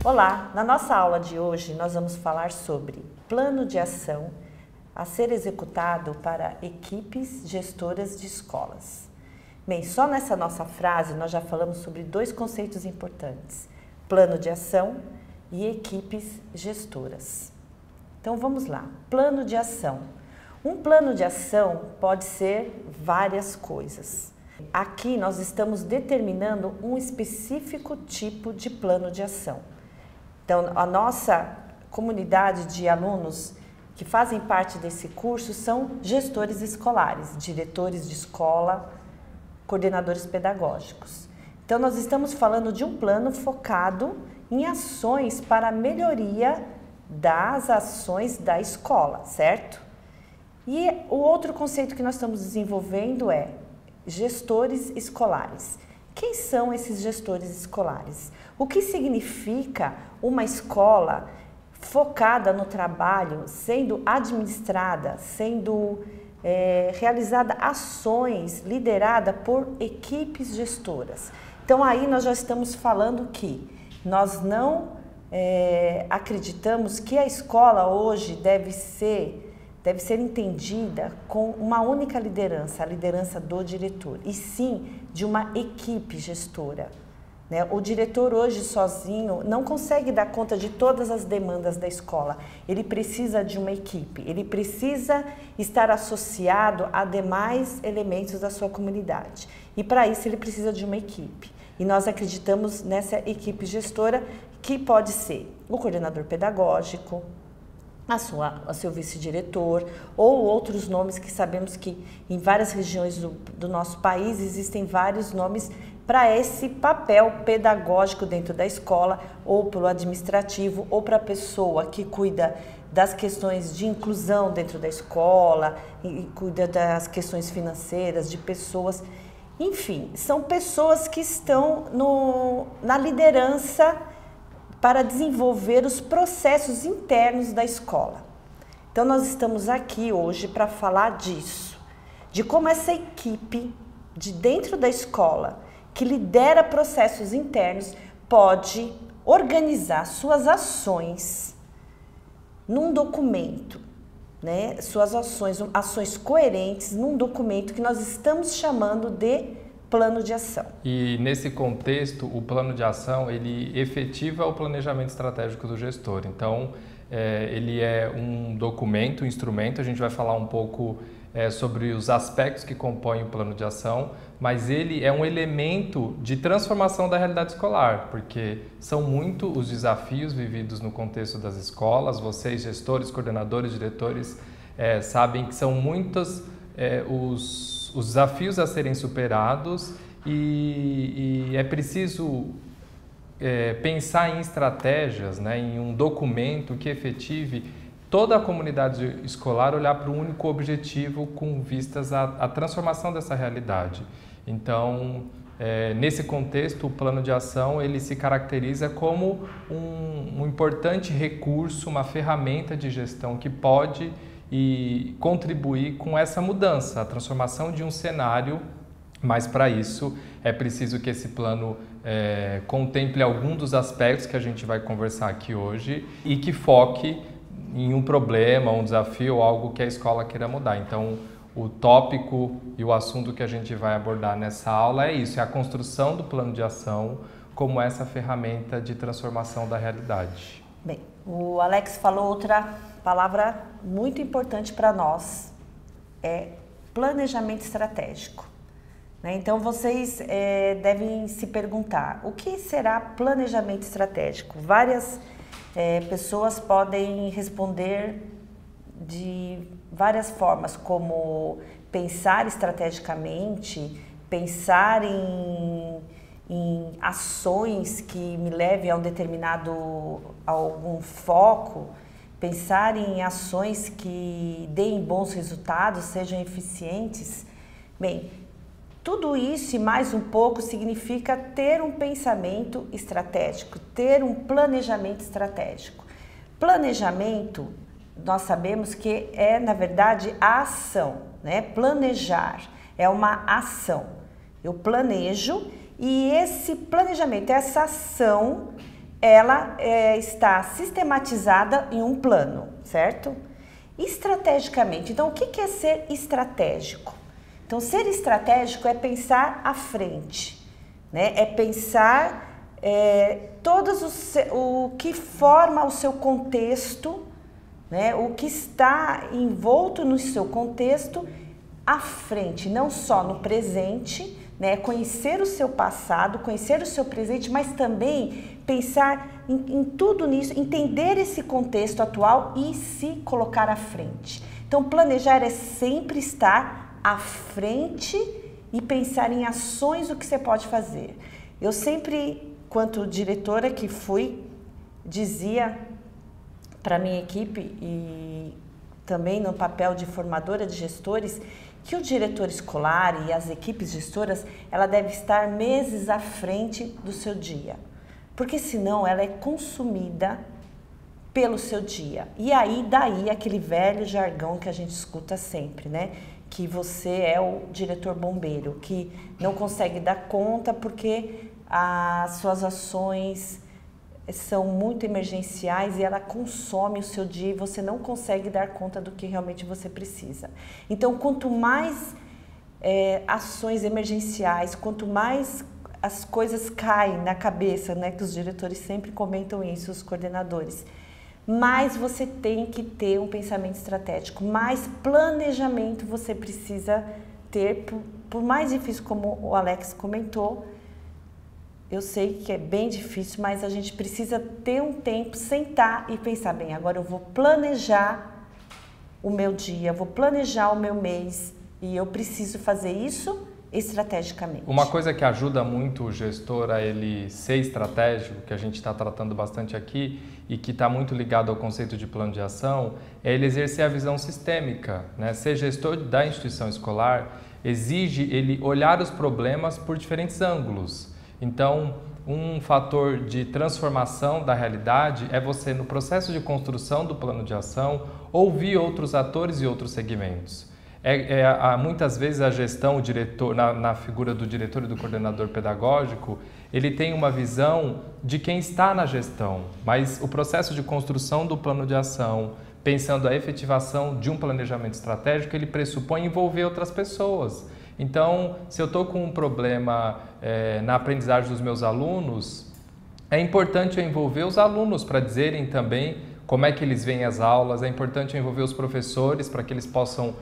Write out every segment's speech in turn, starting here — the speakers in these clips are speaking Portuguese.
Olá, na nossa aula de hoje nós vamos falar sobre plano de ação a ser executado para equipes gestoras de escolas. Bem, só nessa nossa frase nós já falamos sobre dois conceitos importantes: plano de ação e equipes gestoras. Então vamos lá, plano de ação. Um plano de ação pode ser várias coisas. Aqui nós estamos determinando um específico tipo de plano de ação. Então, a nossa comunidade de alunos que fazem parte desse curso são gestores escolares, diretores de escola, coordenadores pedagógicos. Então, nós estamos falando de um plano focado em ações para a melhoria das ações da escola, certo? E o outro conceito que nós estamos desenvolvendo é gestores escolares. Quem são esses gestores escolares? O que significa uma escola focada no trabalho, sendo administrada, sendo realizada ações lideradas por equipes gestoras? Então aí nós já estamos falando que nós não acreditamos que a escola hoje deve ser entendida com uma única liderança, a liderança do diretor, e sim de uma equipe gestora. O diretor hoje sozinho não consegue dar conta de todas as demandas da escola, ele precisa de uma equipe, ele precisa estar associado a demais elementos da sua comunidade, e para isso ele precisa de uma equipe. E nós acreditamos nessa equipe gestora, que pode ser o coordenador pedagógico, a seu vice-diretor, ou outros nomes que sabemos que em várias regiões do nosso país existem vários nomes para esse papel pedagógico dentro da escola, ou pelo administrativo, ou para a pessoa que cuida das questões de inclusão dentro da escola, e cuida das questões financeiras, de pessoas. Enfim, são pessoas que estão na liderança para desenvolver os processos internos da escola. Então nós estamos aqui hoje para falar disso, de como essa equipe de dentro da escola, que lidera processos internos, pode organizar suas ações num documento, suas ações coerentes num documento que nós estamos chamando de plano de ação. E nesse contexto, o plano de ação, ele efetiva o planejamento estratégico do gestor. Então, ele é um documento, um instrumento, a gente vai falar um pouco sobre os aspectos que compõem o plano de ação, mas ele é um elemento de transformação da realidade escolar, porque são muitos os desafios vividos no contexto das escolas. Vocês, gestores, coordenadores, diretores, sabem que são muitos os desafios a serem superados e é preciso pensar em estratégias, em um documento que efetive toda a comunidade escolar olhar para um único objetivo com vistas à transformação dessa realidade. Então, nesse contexto, o plano de ação ele se caracteriza como um importante recurso, uma ferramenta de gestão que pode contribuir com essa mudança, a transformação de um cenário, mas para isso é preciso que esse plano contemple algum dos aspectos que a gente vai conversar aqui hoje e que foque em um problema, um desafio, algo que a escola queira mudar. Então, o tópico e o assunto que a gente vai abordar nessa aula é isso, é a construção do plano de ação como essa ferramenta de transformação da realidade. Bem, o Alex falou outra palavra muito importante para nós, é planejamento estratégico. Então, vocês devem se perguntar, o que será planejamento estratégico? Várias pessoas podem responder de várias formas, como pensar estrategicamente, pensar em ações que me levem a algum foco, pensar em ações que deem bons resultados, sejam eficientes. Bem, tudo isso e mais um pouco significa ter um pensamento estratégico, ter um planejamento estratégico. Planejamento, nós sabemos que na verdade, a ação, Planejar é uma ação. Eu planejo e esse planejamento, essa ação, ela está sistematizada em um plano, certo? Estrategicamente, então o que é ser estratégico? Então, ser estratégico é pensar à frente, né? É pensar o que forma o seu contexto, né? O que está envolto no seu contexto à frente, não só no presente, né? Conhecer o seu passado, conhecer o seu presente, mas também pensar em tudo nisso, entender esse contexto atual e se colocar à frente. Então, planejar é sempre estar à frente e pensar em ações, o que você pode fazer. Eu sempre, quanto diretora que fui, dizia para minha equipe e também no papel de formadora de gestores, que o diretor escolar e as equipes gestoras, ela deve estar meses à frente do seu dia, porque senão ela é consumida pelo seu dia. E aí, daí aquele velho jargão que a gente escuta sempre, né? Que você é o diretor bombeiro, que não consegue dar conta porque as suas ações são muito emergenciais e ela consome o seu dia e você não consegue dar conta do que realmente você precisa. Então, quanto mais ações emergenciais, quanto mais as coisas caem na cabeça, né, que os diretores sempre comentam isso, os coordenadores, mais você tem que ter um pensamento estratégico, mais planejamento você precisa ter, por mais difícil como o Alex comentou. Eu sei que é bem difícil, mas a gente precisa ter um tempo, sentar e pensar, bem, agora eu vou planejar o meu dia, vou planejar o meu mês e eu preciso fazer isso estrategicamente. Uma coisa que ajuda muito o gestor a ele ser estratégico, que a gente está tratando bastante aqui e que está muito ligado ao conceito de plano de ação, é ele exercer a visão sistêmica, né? Ser gestor da instituição escolar exige ele olhar os problemas por diferentes ângulos. Então, um fator de transformação da realidade é você, no processo de construção do plano de ação, ouvir outros atores e outros segmentos. Muitas vezes a gestão, o diretor, na figura do diretor e do coordenador pedagógico, ele tem uma visão de quem está na gestão, mas o processo de construção do plano de ação, pensando a efetivação de um planejamento estratégico, ele pressupõe envolver outras pessoas. Então, se eu estou com um problema na aprendizagem dos meus alunos, é importante eu envolver os alunos para dizerem também como é que eles veem as aulas, é importante eu envolver os professores para que eles possam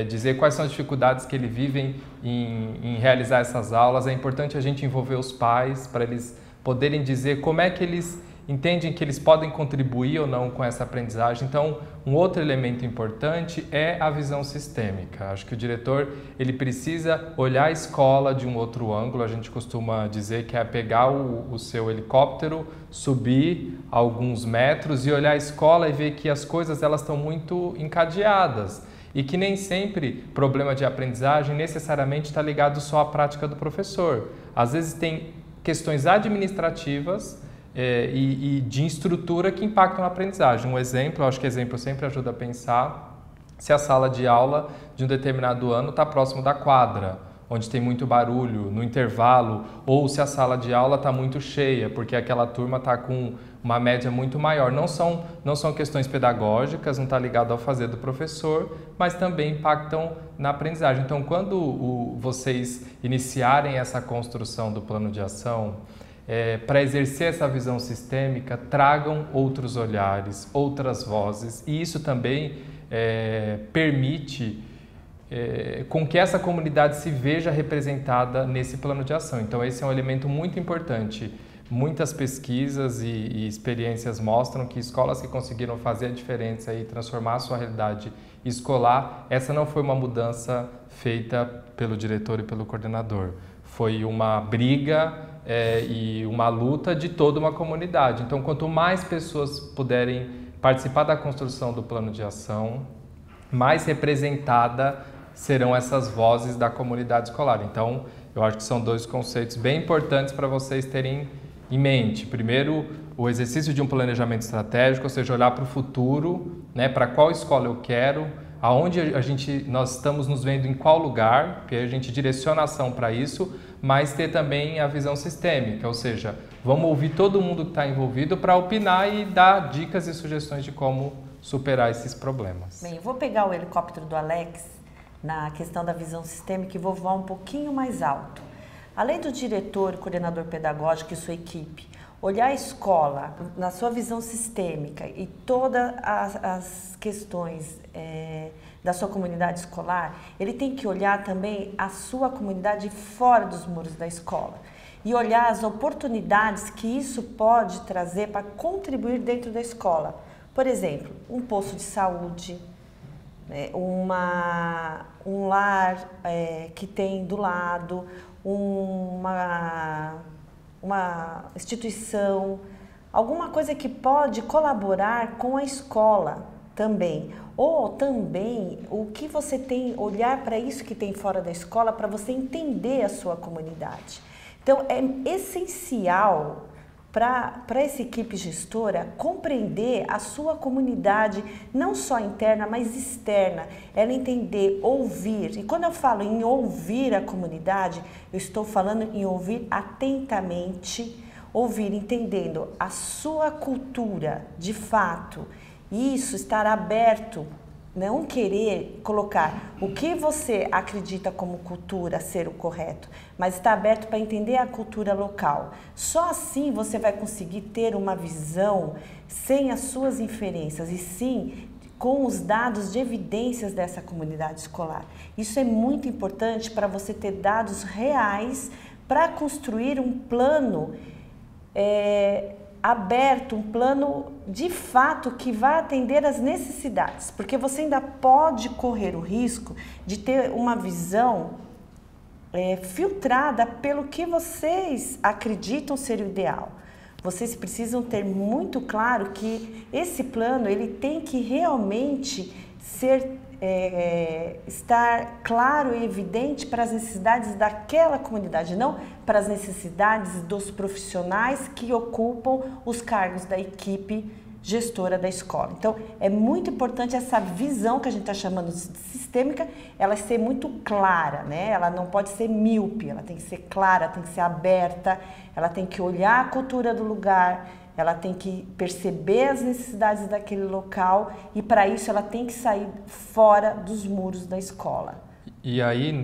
dizer quais são as dificuldades que eles vivem em realizar essas aulas, é importante a gente envolver os pais para eles poderem dizer como é que eles entendem que eles podem contribuir ou não com essa aprendizagem. Então, um outro elemento importante é a visão sistêmica. Acho que o diretor ele precisa olhar a escola de um outro ângulo. A gente costuma dizer que é pegar o seu helicóptero, subir alguns metros e olhar a escola e ver que as coisas elas estão muito encadeadas e que nem sempre problema de aprendizagem necessariamente está ligado só à prática do professor. Às vezes tem questões administrativas e de estrutura que impactam na aprendizagem. Um exemplo, eu acho que exemplo sempre ajuda a pensar se a sala de aula de um determinado ano está próximo da quadra, onde tem muito barulho no intervalo, ou se a sala de aula está muito cheia, porque aquela turma está com uma média muito maior. Não são questões pedagógicas, não está ligado ao fazer do professor, mas também impactam na aprendizagem. Então, quando vocês iniciarem essa construção do plano de ação, para exercer essa visão sistêmica, tragam outros olhares, outras vozes, e isso também permite com que essa comunidade se veja representada nesse plano de ação. Então, esse é um elemento muito importante. Muitas pesquisas e experiências mostram que escolas que conseguiram fazer a diferença e transformar a sua realidade escolar, essa não foi uma mudança feita pelo diretor e pelo coordenador. Foi uma briga e uma luta de toda uma comunidade. Então, quanto mais pessoas puderem participar da construção do plano de ação, mais representada serão essas vozes da comunidade escolar. Então, eu acho que são dois conceitos bem importantes para vocês terem em mente. Primeiro, o exercício de um planejamento estratégico, ou seja, olhar para o futuro, né, para qual escola eu quero, aonde nós estamos nos vendo em qual lugar, porque a gente direciona a ação para isso, mas ter também a visão sistêmica, ou seja, vamos ouvir todo mundo que está envolvido para opinar e dar dicas e sugestões de como superar esses problemas. Bem, eu vou pegar o helicóptero do Alex na questão da visão sistêmica e vou voar um pouquinho mais alto. Além do diretor, coordenador pedagógico e sua equipe, olhar a escola na sua visão sistêmica e todas as questões da sua comunidade escolar, ele tem que olhar também a sua comunidade fora dos muros da escola e olhar as oportunidades que isso pode trazer para contribuir dentro da escola. Por exemplo, um posto de saúde, um lar que tem do lado, uma instituição, alguma coisa que pode colaborar com a escola também. Ou também o que você tem, olhar para isso que tem fora da escola para você entender a sua comunidade. Então é essencial para essa equipe gestora compreender a sua comunidade, não só interna, mas externa. Ela entender, ouvir. E quando eu falo em ouvir a comunidade, eu estou falando em ouvir atentamente, ouvir entendendo a sua cultura, de fato. Isso, estar aberto, não querer colocar o que você acredita como cultura ser o correto, mas estar aberto para entender a cultura local. Só assim você vai conseguir ter uma visão sem as suas inferências e sim com os dados de evidências dessa comunidade escolar. Isso é muito importante para você ter dados reais para construir um plano aberto, um plano de fato que vai atender às necessidades, porque você ainda pode correr o risco de ter uma visão filtrada pelo que vocês acreditam ser o ideal. Vocês precisam ter muito claro que esse plano ele tem que realmente estar claro e evidente para as necessidades daquela comunidade, não para as necessidades dos profissionais que ocupam os cargos da equipe gestora da escola. Então, é muito importante essa visão que a gente está chamando de sistêmica, ela ser muito clara, né? Ela não pode ser míope, ela tem que ser clara, tem que ser aberta, ela tem que olhar a cultura do lugar, ela tem que perceber as necessidades daquele local e, para isso, ela tem que sair fora dos muros da escola. E aí,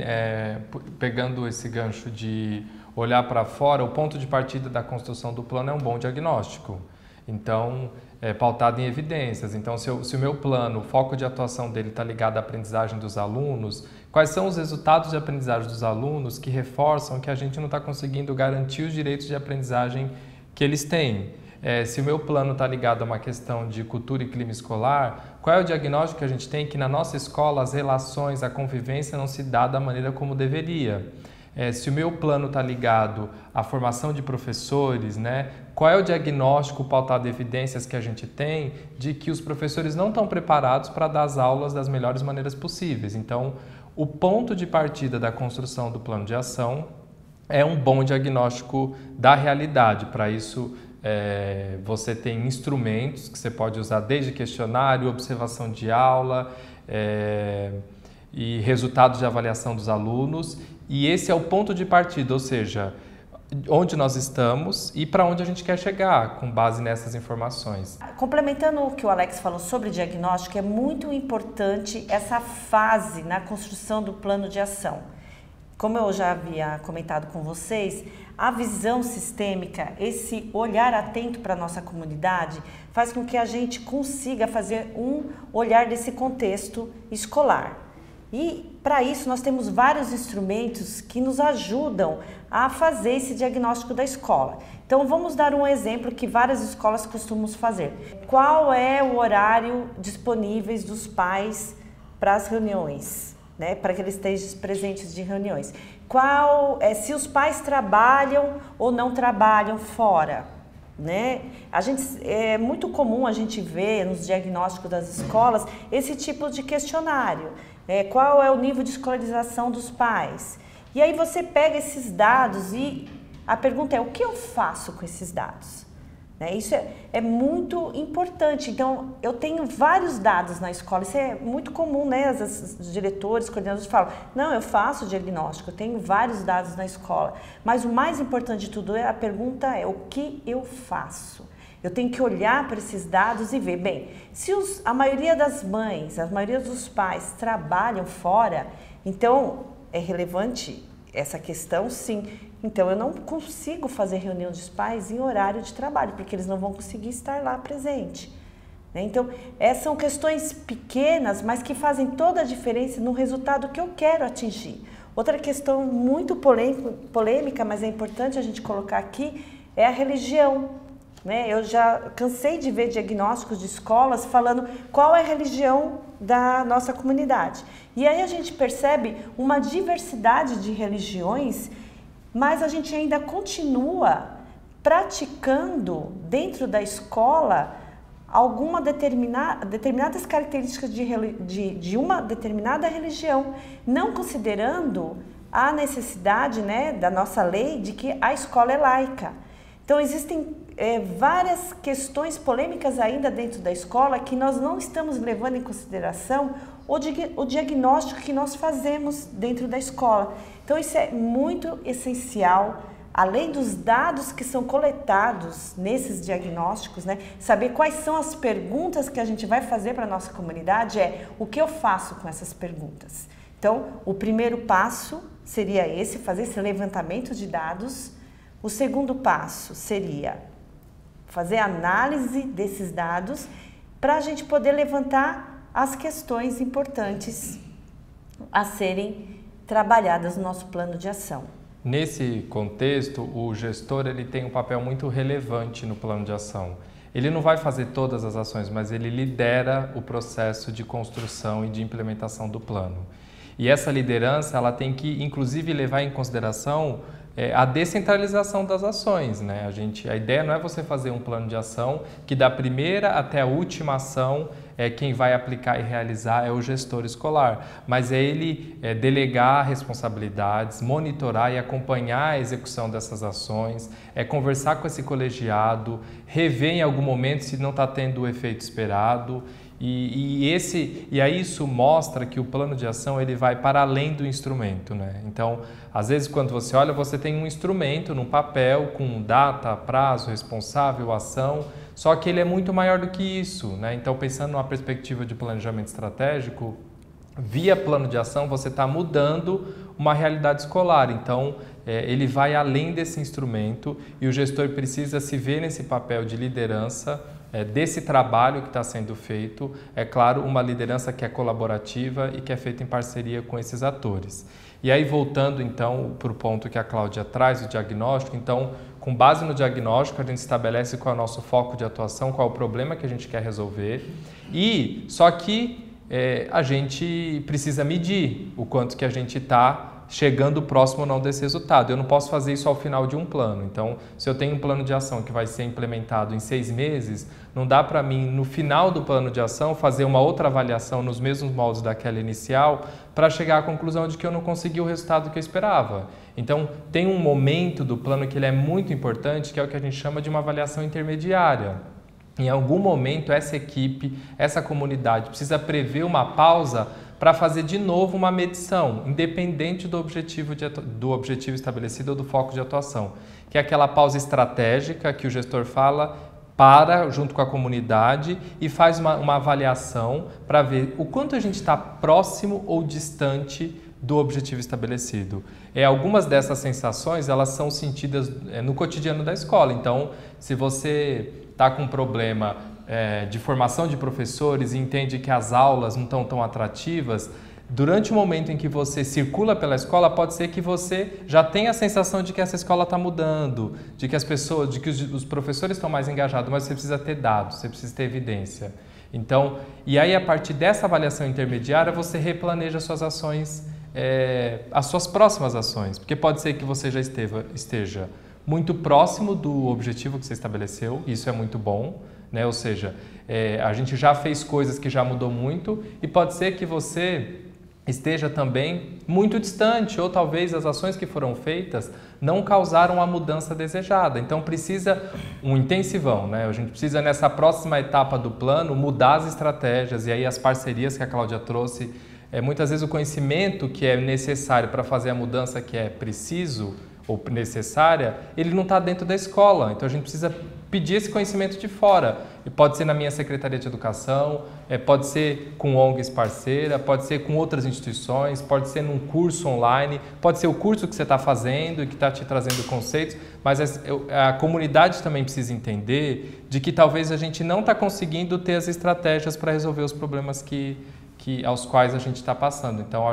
pegando esse gancho de olhar para fora, o ponto de partida da construção do plano é um bom diagnóstico. Então, pautado em evidências. Então, se o meu plano, o foco de atuação dele está ligado à aprendizagem dos alunos, quais são os resultados de aprendizagem dos alunos que reforçam que a gente não está conseguindo garantir os direitos de aprendizagem que eles têm? Se o meu plano está ligado a uma questão de cultura e clima escolar, qual é o diagnóstico que a gente tem que na nossa escola as relações, a convivência não se dá da maneira como deveria? Se o meu plano está ligado à formação de professores, né, qual é o diagnóstico pautado em evidências que a gente tem de que os professores não estão preparados para dar as aulas das melhores maneiras possíveis? Então, o ponto de partida da construção do plano de ação é um bom diagnóstico da realidade. Para isso, você tem instrumentos que você pode usar desde questionário, observação de aula e resultados de avaliação dos alunos. E esse é o ponto de partida, ou seja, onde nós estamos e para onde a gente quer chegar com base nessas informações. Complementando o que o Alex falou sobre diagnóstico, é muito importante essa fase na construção do plano de ação. Como eu já havia comentado com vocês, a visão sistêmica, esse olhar atento para a nossa comunidade, faz com que a gente consiga fazer um olhar desse contexto escolar. E para isso nós temos vários instrumentos que nos ajudam a fazer esse diagnóstico da escola. Então vamos dar um exemplo que várias escolas costumam fazer. Qual é o horário disponível dos pais para as reuniões, né? Para que eles estejam presentes de reuniões? Se os pais trabalham ou não trabalham fora, né? É muito comum a gente ver nos diagnósticos das escolas esse tipo de questionário. Qual é o nível de escolarização dos pais? E aí você pega esses dados e a pergunta é: o que eu faço com esses dados? né? Isso é muito importante. Então, eu tenho vários dados na escola, isso é muito comum, né? Os diretores, coordenadores falam, não, eu faço diagnóstico, eu tenho vários dados na escola, mas o mais importante de tudo, a pergunta é, o que eu faço? Eu tenho que olhar para esses dados e ver, bem, se a maioria das mães, a maioria dos pais trabalham fora, então é relevante essa questão, sim. Então eu não consigo fazer reunião dos pais em horário de trabalho, porque eles não vão conseguir estar lá presente. Então, essas são questões pequenas, mas que fazem toda a diferença no resultado que eu quero atingir. Outra questão muito polêmica, mas é importante a gente colocar aqui, é a religião. Eu já cansei de ver diagnósticos de escolas falando qual é a religião da nossa comunidade. E aí a gente percebe uma diversidade de religiões, mas a gente ainda continua praticando dentro da escola alguma determinadas características de uma determinada religião, não considerando a necessidade, né, da nossa lei de que a escola é laica. Então existem várias questões polêmicas ainda dentro da escola que nós não estamos levando em consideração o diagnóstico que nós fazemos dentro da escola. Então isso é muito essencial, além dos dados que são coletados nesses diagnósticos, né, saber quais são as perguntas que a gente vai fazer para a nossa comunidade, o que eu faço com essas perguntas. Então, o primeiro passo seria esse, fazer esse levantamento de dados. O segundo passo seria fazer análise desses dados para a gente poder levantar as questões importantes a serem trabalhadas no nosso plano de ação. Nesse contexto, o gestor ele tem um papel muito relevante no plano de ação. Ele não vai fazer todas as ações, mas ele lidera o processo de construção e de implementação do plano. E essa liderança ela tem que, inclusive, levar em consideração a descentralização das ações, né? A ideia não é você fazer um plano de ação que da primeira até a última ação quem vai aplicar e realizar é o gestor escolar, mas é ele delegar responsabilidades, monitorar e acompanhar a execução dessas ações, conversar com esse colegiado, rever em algum momento se não está tendo o efeito esperado. E aí isso mostra que o plano de ação ele vai para além do instrumento, né? Então, às vezes quando você olha, você tem um instrumento num papel com data, prazo, responsável, ação, só que ele é muito maior do que isso, né? Então, pensando numa perspectiva de planejamento estratégico, via plano de ação você está mudando uma realidade escolar, então ele vai além desse instrumento e o gestor precisa se ver nesse papel de liderança desse trabalho que está sendo feito, é claro, uma liderança que é colaborativa e que é feita em parceria com esses atores. E aí, voltando então para o ponto que a Cláudia traz, o diagnóstico, então, com base no diagnóstico, a gente estabelece qual é o nosso foco de atuação, qual é o problema que a gente quer resolver, e só que a gente precisa medir o quanto que a gente está chegando próximo ou não desse resultado. Eu não posso fazer isso ao final de um plano. Então, se eu tenho um plano de ação que vai ser implementado em 6 meses, não dá para mim, no final do plano de ação, fazer uma outra avaliação nos mesmos moldes daquela inicial para chegar à conclusão de que eu não consegui o resultado que eu esperava. Então, tem um momento do plano que ele é muito importante, que é o que a gente chama de uma avaliação intermediária. Em algum momento, essa equipe, essa comunidade precisa prever uma pausa para fazer de novo uma medição, independente do objetivo estabelecido ou do foco de atuação, que é aquela pausa estratégica que o gestor fala, para junto com a comunidade e faz uma avaliação para ver o quanto a gente está próximo ou distante do objetivo estabelecido. Algumas dessas sensações elas são sentidas no cotidiano da escola, então se você está com um problema de formação de professores e entende que as aulas não estão tão atrativas, durante o momento em que você circula pela escola, pode ser que você já tenha a sensação de que essa escola está mudando, de que os professores estão mais engajados, mas você precisa ter dados, você precisa ter evidência. Então, e aí a partir dessa avaliação intermediária, você replaneja suas ações, as suas próximas ações, porque pode ser que você já esteja muito próximo do objetivo que você estabeleceu, isso é muito bom, né? Ou seja, a gente já fez coisas que já mudou muito e pode ser que você esteja também muito distante, ou talvez as ações que foram feitas não causaram a mudança desejada. Então precisa um intensivão, né? A gente precisa nessa próxima etapa do plano mudar as estratégias e aí as parcerias que a Cláudia trouxe, muitas vezes o conhecimento que é necessário para fazer a mudança que é preciso ou necessária, ele não está dentro da escola. Então a gente precisa pedir esse conhecimento de fora. E pode ser na minha Secretaria de Educação, pode ser com ONGs parceira, pode ser com outras instituições, pode ser num curso online, pode ser o curso que você está fazendo e que está te trazendo conceitos, mas a comunidade também precisa entender de que talvez a gente não está conseguindo ter as estratégias para resolver os problemas aos quais a gente está passando. Então,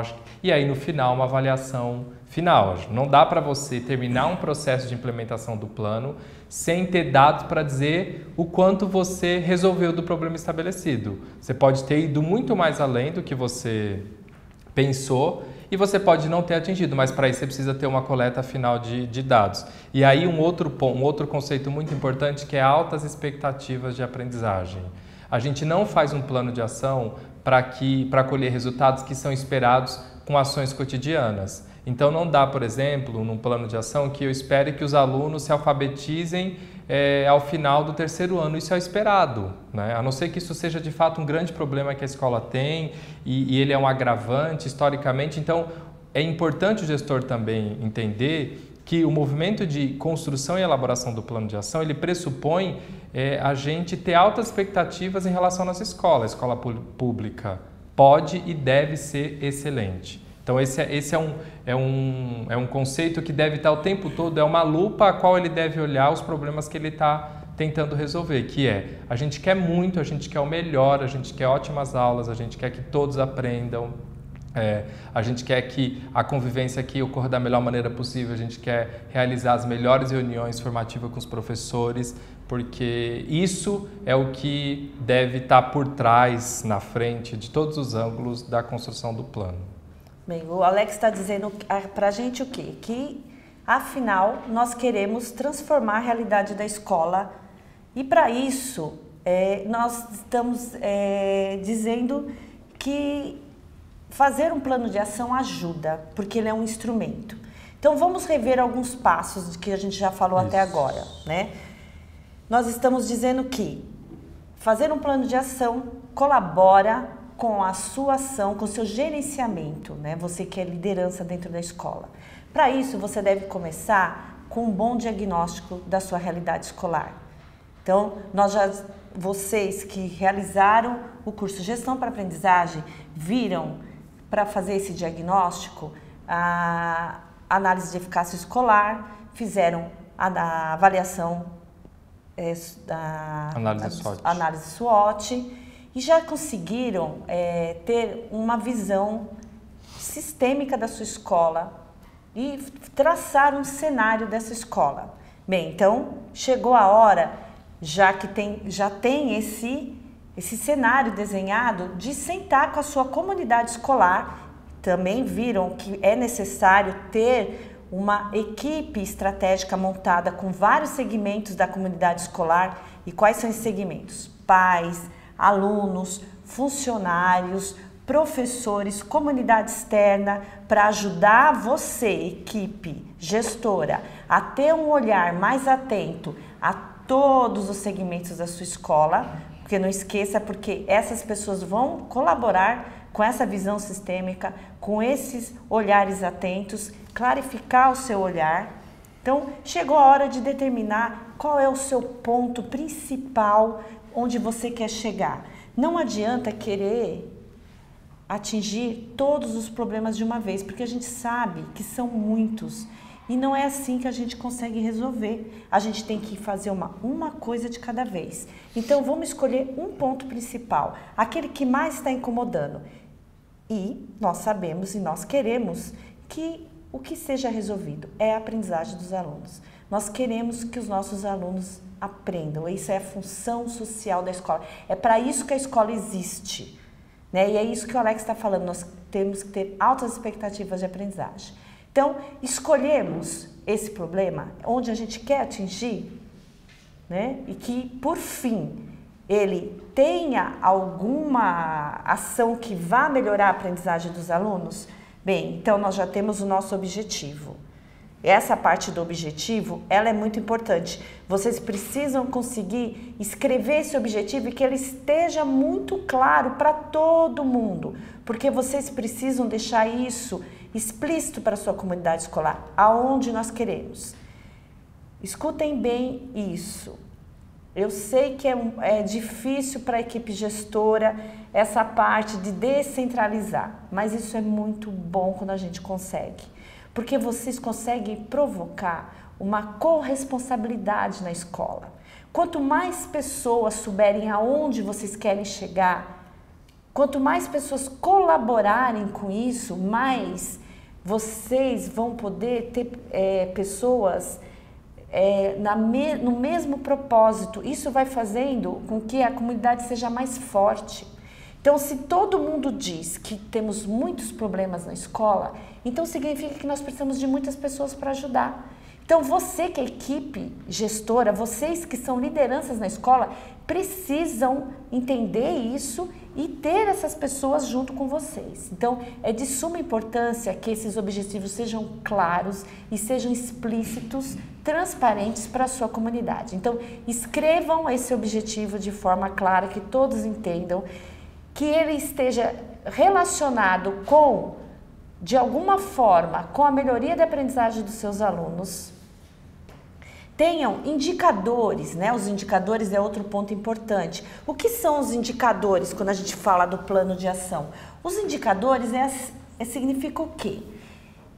e aí no final, uma avaliação final. Não dá para você terminar um processo de implementação do plano sem ter dados para dizer o quanto você resolveu do problema estabelecido. Você pode ter ido muito mais além do que você pensou e você pode não ter atingido, mas para isso você precisa ter uma coleta final de dados. E aí um outro conceito muito importante que é altas expectativas de aprendizagem. A gente não faz um plano de ação para colher resultados que são esperados com ações cotidianas. Então não dá, por exemplo, num plano de ação que eu espere que os alunos se alfabetizem ao final do terceiro ano. Isso é o esperado, né? A não ser que isso seja de fato um grande problema que a escola tem e ele é um agravante historicamente. Então é importante o gestor também entender que o movimento de construção e elaboração do plano de ação, ele pressupõe a gente ter altas expectativas em relação à nossa escola. A escola pública pode e deve ser excelente. Então esse é um conceito que deve estar o tempo todo, é uma lupa a qual ele deve olhar os problemas que ele está tentando resolver, que a gente quer muito, a gente quer o melhor, a gente quer ótimas aulas, a gente quer que todos aprendam, a gente quer que a convivência aqui ocorra da melhor maneira possível, a gente quer realizar as melhores reuniões formativas com os professores, porque isso é o que deve estar por trás, na frente, de todos os ângulos da construção do plano. Bem, o Alex está dizendo para a gente o quê? Que, afinal, nós queremos transformar a realidade da escola e, para isso, nós estamos dizendo que fazer um plano de ação ajuda, porque ele é um instrumento. Então, vamos rever alguns passos que a gente já falou até agora, né? Nós estamos dizendo que fazer um plano de ação colabora com a sua ação, com o seu gerenciamento, né? Você que é liderança dentro da escola. Para isso, você deve começar com um bom diagnóstico da sua realidade escolar. Então, vocês que realizaram o curso Gestão para Aprendizagem, viram para fazer esse diagnóstico a análise de eficácia escolar, fizeram a avaliação análise SWOT e já conseguiram ter uma visão sistêmica da sua escola e traçar um cenário dessa escola. Bem, então chegou a hora, já tem esse cenário desenhado, de sentar com a sua comunidade escolar. Também viram que é necessário ter uma equipe estratégica montada com vários segmentos da comunidade escolar. E quais são esses segmentos? Pais, alunos, funcionários, professores, comunidade externa, para ajudar você, equipe gestora, a ter um olhar mais atento a todos os segmentos da sua escola, porque não esqueça, porque essas pessoas vão colaborar com essa visão sistêmica, com esses olhares atentos, clarificar o seu olhar. Então, chegou a hora de determinar qual é o seu ponto principal, onde você quer chegar. Não adianta querer atingir todos os problemas de uma vez, porque a gente sabe que são muitos e não é assim que a gente consegue resolver. A gente tem que fazer uma coisa de cada vez. Então, vamos escolher um ponto principal, aquele que mais está incomodando. E nós sabemos e nós queremos que o que seja resolvido é a aprendizagem dos alunos. Nós queremos que os nossos alunos aprendam. Isso é a função social da escola. É para isso que a escola existe, né? E é isso que o Alex está falando. Nós temos que ter altas expectativas de aprendizagem. Então, escolhemos esse problema onde a gente quer atingir, né? E que, por fim, ele tenha alguma ação que vá melhorar a aprendizagem dos alunos? Bem, então nós já temos o nosso objetivo. Essa parte do objetivo, ela é muito importante. Vocês precisam conseguir escrever esse objetivo e que ele esteja muito claro para todo mundo, porque vocês precisam deixar isso explícito para a sua comunidade escolar, aonde nós queremos. Escutem bem isso. Eu sei que é difícil para a equipe gestora essa parte de descentralizar, mas isso é muito bom quando a gente consegue. Porque vocês conseguem provocar uma corresponsabilidade na escola. Quanto mais pessoas souberem aonde vocês querem chegar, quanto mais pessoas colaborarem com isso, mais vocês vão poder ter pessoas no mesmo propósito. Isso vai fazendo com que a comunidade seja mais forte. Então, se todo mundo diz que temos muitos problemas na escola, então significa que nós precisamos de muitas pessoas para ajudar. Então, você que é equipe gestora, vocês que são lideranças na escola, precisam entender isso e ter essas pessoas junto com vocês. Então, é de suma importância que esses objetivos sejam claros e sejam explícitos, transparentes para a sua comunidade. Então, escrevam esse objetivo de forma clara, que todos entendam, que ele esteja relacionado com, de alguma forma, com a melhoria da aprendizagem dos seus alunos. Tenham indicadores, né? Os indicadores é outro ponto importante. O que são os indicadores quando a gente fala do plano de ação? Os indicadores significa o quê?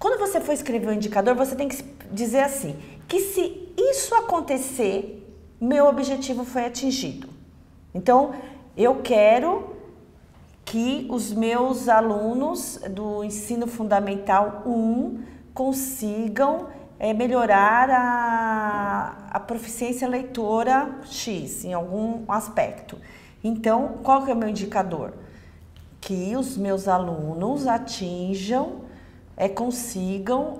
Quando você for escrever um indicador, você tem que dizer assim, que se isso acontecer, meu objetivo foi atingido. Então, eu quero que os meus alunos do ensino fundamental 1 consigam melhorar a proficiência leitora X em algum aspecto. Então, qual que é o meu indicador? Que os meus alunos atinjam, consigam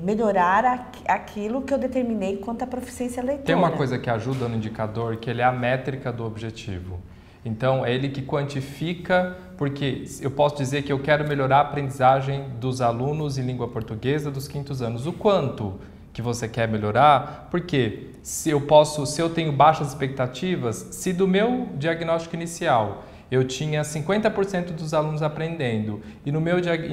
melhorar aquilo que eu determinei quanto à proficiência leitora. Tem uma coisa que ajuda no indicador, que ele é a métrica do objetivo. Então, é ele que quantifica, porque eu posso dizer que eu quero melhorar a aprendizagem dos alunos em língua portuguesa dos 5º anos. O quanto que você quer melhorar? Porque se eu tenho baixas expectativas, se do meu diagnóstico inicial eu tinha 50% dos alunos aprendendo e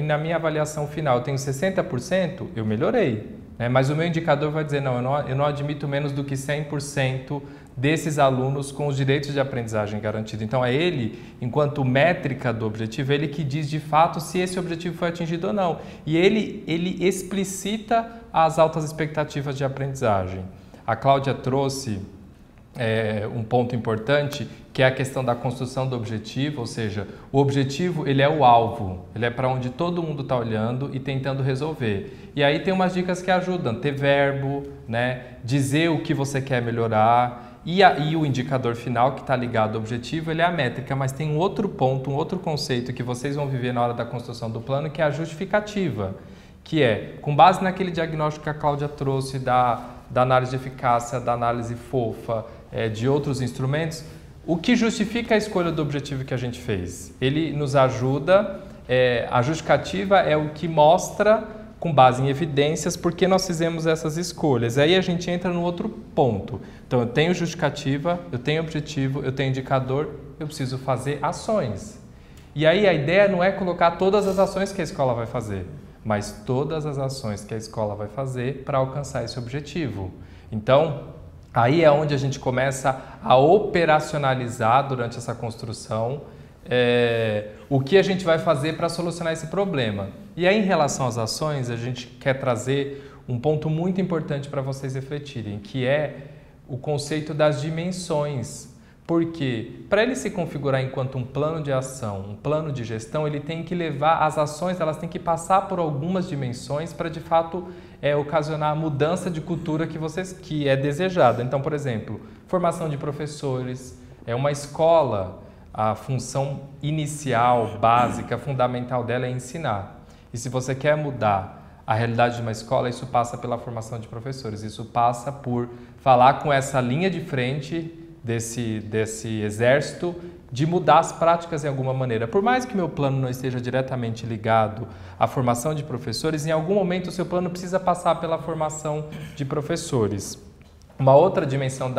na minha avaliação final eu tenho 60%, eu melhorei. Mas o meu indicador vai dizer, eu não admito menos do que 100% desses alunos com os direitos de aprendizagem garantidos. Então, é ele, enquanto métrica do objetivo, ele que diz de fato se esse objetivo foi atingido ou não. E ele explicita as altas expectativas de aprendizagem. A Cláudia trouxe um ponto importante, que é a questão da construção do objetivo, ou seja, o objetivo ele é o alvo, ele é para onde todo mundo está olhando e tentando resolver. E aí tem umas dicas que ajudam, ter verbo, dizer o que você quer melhorar, e o indicador final que está ligado ao objetivo, ele é a métrica, mas tem um outro ponto, um outro conceito que vocês vão viver na hora da construção do plano, que é a justificativa, que é, com base naquele diagnóstico que a Cláudia trouxe da análise de eficácia, da análise fofa, de outros instrumentos, o que justifica a escolha do objetivo que a gente fez? Ele nos ajuda, a justificativa é o que mostra, com base em evidências, por que nós fizemos essas escolhas. Aí a gente entra no outro ponto. Então, eu tenho justificativa, eu tenho objetivo, eu tenho indicador, eu preciso fazer ações. E aí a ideia não é colocar todas as ações que a escola vai fazer, mas todas as ações que a escola vai fazer para alcançar esse objetivo. Então, aí é onde a gente começa a operacionalizar durante essa construção o que a gente vai fazer para solucionar esse problema. E aí, em relação às ações, a gente quer trazer um ponto muito importante para vocês refletirem, que é o conceito das dimensões. Porque, para ele se configurar enquanto um plano de ação, um plano de gestão, ele tem que levar as ações, elas têm que passar por algumas dimensões para, de fato, ocasionar a mudança de cultura que é desejada. Então, por exemplo, formação de professores, uma escola, a função inicial, básica, fundamental dela é ensinar. E se você quer mudar a realidade de uma escola, isso passa pela formação de professores, isso passa por falar com essa linha de frente desse exército de mudar as práticas em alguma maneira. Por mais que meu plano não esteja diretamente ligado à formação de professores, em algum momento o seu plano precisa passar pela formação de professores. Uma outra dimensão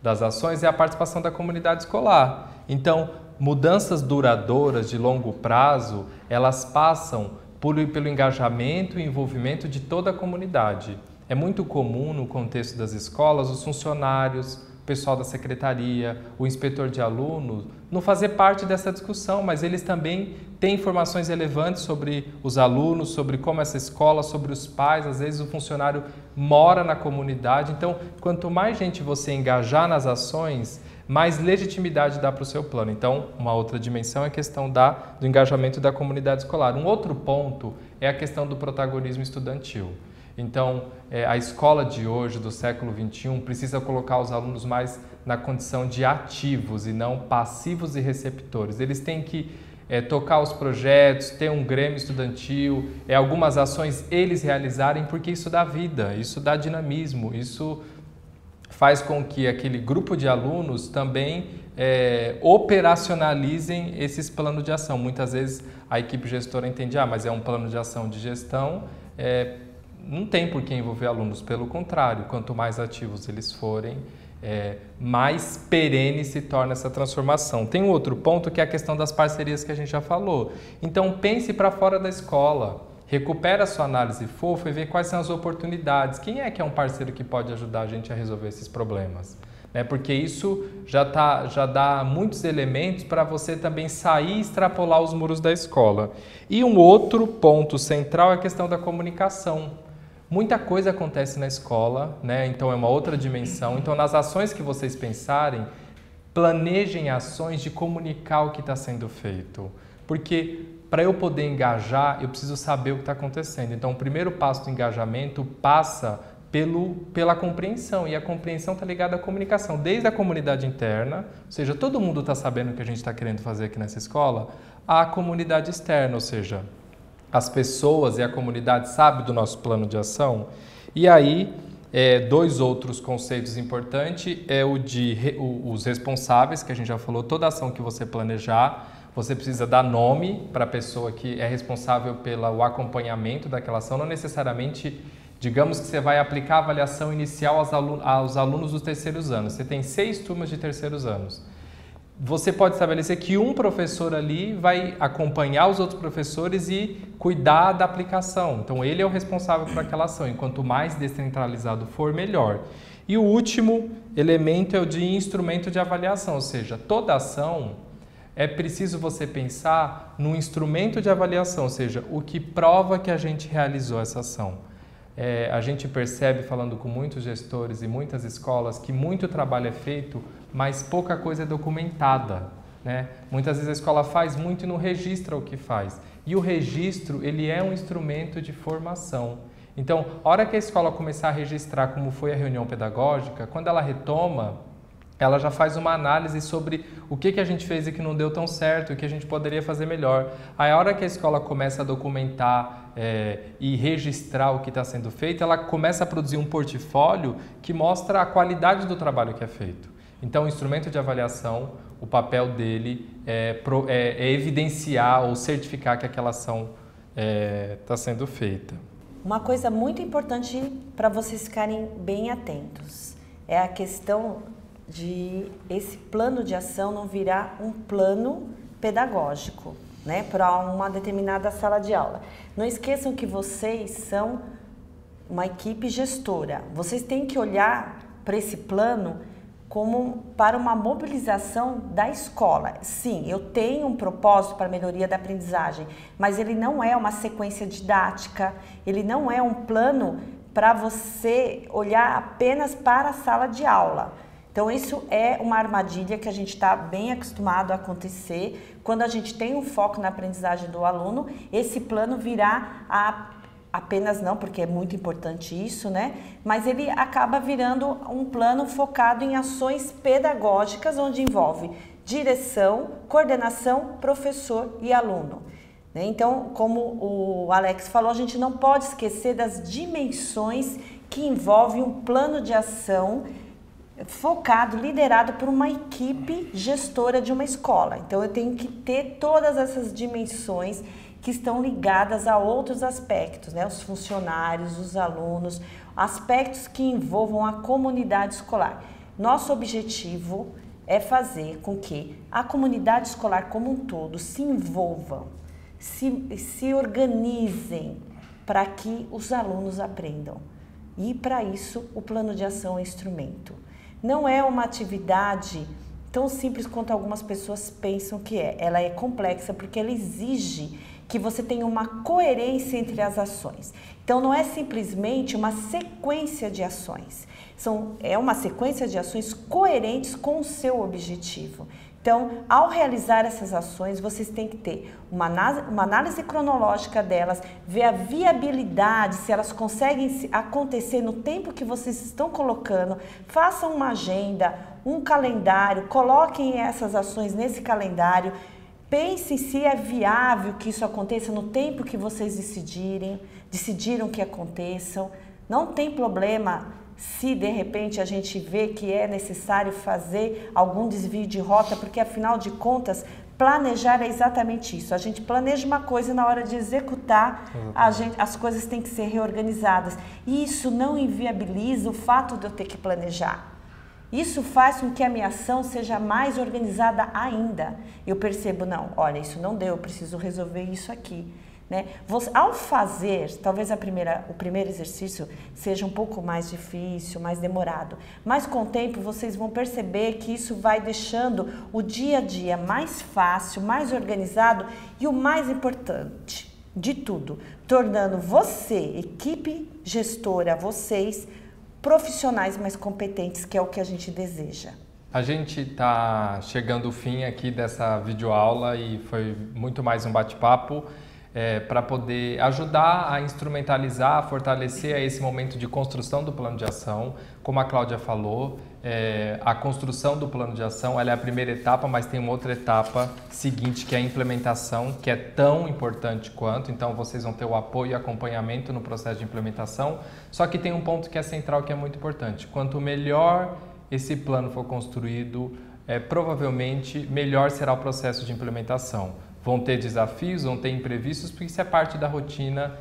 das ações é a participação da comunidade escolar. Então, mudanças duradouras de longo prazo, elas passam pelo engajamento e envolvimento de toda a comunidade. É muito comum no contexto das escolas os funcionários, o pessoal da secretaria, o inspetor de alunos, não fazer parte dessa discussão, mas eles também têm informações relevantes sobre os alunos, sobre como essa escola, sobre os pais. Às vezes o funcionário mora na comunidade. Então, quanto mais gente você engajar nas ações, mais legitimidade dá para o seu plano. Então, uma outra dimensão é a questão do engajamento da comunidade escolar. Um outro ponto é a questão do protagonismo estudantil. Então, a escola de hoje, do século XXI, precisa colocar os alunos mais na condição de ativos e não passivos e receptores. Eles têm que tocar os projetos, ter um grêmio estudantil, algumas ações eles realizarem, porque isso dá vida, isso dá dinamismo, isso faz com que aquele grupo de alunos também operacionalizem esses planos de ação. Muitas vezes a equipe gestora entende, mas é um plano de ação de gestão, não tem por que envolver alunos, pelo contrário, quanto mais ativos eles forem, mais perene se torna essa transformação. Tem um outro ponto que é a questão das parcerias que a gente já falou. Então pense para fora da escola, recupera a sua análise fofa e vê quais são as oportunidades. Quem é que é um parceiro que pode ajudar a gente a resolver esses problemas? Porque isso já dá muitos elementos para você também sair e extrapolar os muros da escola. E um outro ponto central é a questão da comunicação. Muita coisa acontece na escola, então é uma outra dimensão. Então, nas ações que vocês pensarem, planejem ações de comunicar o que está sendo feito. Porque para eu poder engajar, eu preciso saber o que está acontecendo. Então, o primeiro passo do engajamento passa pela compreensão, e a compreensão está ligada à comunicação, desde a comunidade interna, ou seja, todo mundo está sabendo o que a gente está querendo fazer aqui nessa escola, à comunidade externa, ou seja, as pessoas e a comunidade sabem do nosso plano de ação. E aí, dois outros conceitos importantes é os responsáveis, que a gente já falou, toda ação que você planejar, você precisa dar nome para a pessoa que é responsável pelo acompanhamento daquela ação, não necessariamente, digamos que você vai aplicar a avaliação inicial aos alunos dos terceiros anos. Você tem 6 turmas de terceiros anos. Você pode estabelecer que um professor ali vai acompanhar os outros professores e cuidar da aplicação. Então, ele é o responsável por aquela ação. E quanto mais descentralizado for, melhor. E o último elemento é o de instrumento de avaliação, ou seja, toda ação é preciso você pensar no instrumento de avaliação, ou seja, o que prova que a gente realizou essa ação. A gente percebe, falando com muitos gestores e muitas escolas, que muito trabalho é feito, mas pouca coisa é documentada, Muitas vezes a escola faz muito e não registra o que faz. E o registro, ele é um instrumento de formação. Então, a hora que a escola começar a registrar como foi a reunião pedagógica, quando ela retoma, ela já faz uma análise sobre o que a gente fez e que não deu tão certo, o que a gente poderia fazer melhor. Aí, a hora que a escola começa a documentar e registrar o que está sendo feito, ela começa a produzir um portfólio que mostra a qualidade do trabalho que é feito. Então, o instrumento de avaliação, o papel dele é evidenciar ou certificar que aquela ação está sendo feita. Uma coisa muito importante para vocês ficarem bem atentos é a questão de esse plano de ação não virar um plano pedagógico, para uma determinada sala de aula. Não esqueçam que vocês são uma equipe gestora. Vocês têm que olhar para esse plano como para uma mobilização da escola. Sim, eu tenho um propósito para a melhoria da aprendizagem, mas ele não é uma sequência didática, ele não é um plano para você olhar apenas para a sala de aula. Então, isso é uma armadilha que a gente está bem acostumado a acontecer. Quando a gente tem um foco na aprendizagem do aluno, esse plano virá apenas não, porque é muito importante isso, mas ele acaba virando um plano focado em ações pedagógicas, onde envolve direção, coordenação, professor e aluno. Então, como o Alex falou, a gente não pode esquecer das dimensões que envolvem um plano de ação focado, liderado por uma equipe gestora de uma escola. Então, eu tenho que ter todas essas dimensões que estão ligadas a outros aspectos, né? Os funcionários, os alunos, aspectos que envolvam a comunidade escolar. Nosso objetivo é fazer com que a comunidade escolar como um todo se envolvam, se organizem para que os alunos aprendam. E para isso o plano de ação é instrumento. Não é uma atividade tão simples quanto algumas pessoas pensam que é. Ela é complexa porque ela exige que você tenha uma coerência entre as ações. Então, não é simplesmente uma sequência de ações. É uma sequência de ações coerentes com o seu objetivo. Então, ao realizar essas ações, vocês têm que ter uma análise cronológica delas, ver a viabilidade, se elas conseguem acontecer no tempo que vocês estão colocando. Façam uma agenda, um calendário, coloquem essas ações nesse calendário. Pensem se é viável que isso aconteça no tempo que vocês decidiram que aconteçam. Não tem problema se de repente a gente vê que é necessário fazer algum desvio de rota, porque afinal de contas, planejar é exatamente isso. A gente planeja uma coisa e na hora de executar, as coisas têm que ser reorganizadas. E isso não inviabiliza o fato de eu ter que planejar. Isso faz com que a minha ação seja mais organizada ainda. Eu percebo, não, olha, isso não deu, eu preciso resolver isso aqui. Né? Ao fazer, talvez o primeiro exercício seja um pouco mais difícil, mais demorado, mas com o tempo vocês vão perceber que isso vai deixando o dia a dia mais fácil, mais organizado e o mais importante de tudo, tornando você, equipe gestora, vocês, profissionais mais competentes, que é o que a gente deseja. A gente está chegando ao fim aqui dessa videoaula e foi muito mais um bate-papo para poder ajudar a instrumentalizar, a fortalecer esse momento de construção do plano de ação. Como a Cláudia falou, a construção do plano de ação ela é a primeira etapa, mas tem uma outra etapa seguinte que é a implementação, que é tão importante quanto. Então vocês vão ter o apoio e acompanhamento no processo de implementação. Só que tem um ponto que é central, que é muito importante. Quanto melhor esse plano for construído, provavelmente melhor será o processo de implementação. Vão ter desafios, vão ter imprevistos, porque isso é parte da rotina,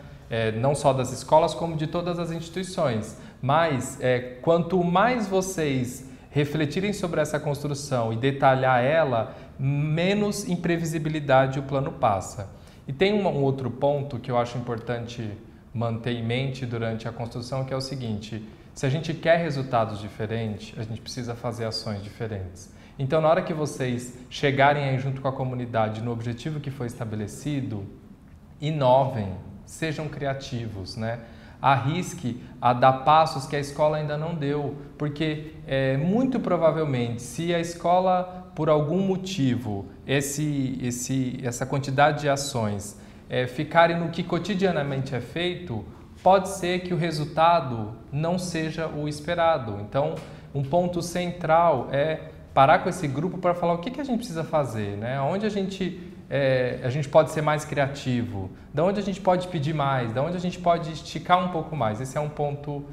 não só das escolas, como de todas as instituições. Mas, quanto mais vocês refletirem sobre essa construção e detalhar ela, menos imprevisibilidade o plano passa. E tem um outro ponto que eu acho importante manter em mente durante a construção, que é o seguinte: se a gente quer resultados diferentes, a gente precisa fazer ações diferentes. Então, na hora que vocês chegarem aí junto com a comunidade no objetivo que foi estabelecido, inovem, sejam criativos, né? Arrisque a dar passos que a escola ainda não deu, porque muito provavelmente, se a escola, por algum motivo, essa quantidade de ações ficarem no que cotidianamente é feito, pode ser que o resultado não seja o esperado. Então, um ponto central é parar com esse grupo para falar o que a gente precisa fazer, né? Onde a gente pode ser mais criativo, de onde a gente pode pedir mais, de onde a gente pode esticar um pouco mais. Esse é um ponto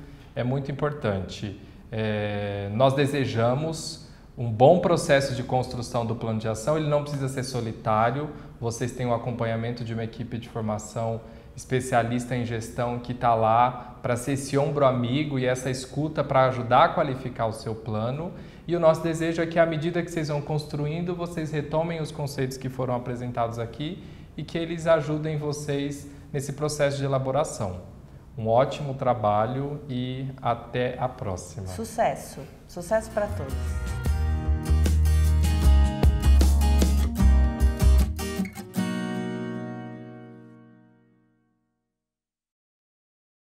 muito importante. Nós desejamos um bom processo de construção do plano de ação. Ele não precisa ser solitário. Vocês têm o acompanhamento de uma equipe de formação especialista em gestão que está lá para ser esse ombro amigo e essa escuta para ajudar a qualificar o seu plano. E o nosso desejo é que, à medida que vocês vão construindo, vocês retomem os conceitos que foram apresentados aqui e que eles ajudem vocês nesse processo de elaboração. Um ótimo trabalho e até a próxima. Sucesso! Sucesso para todos!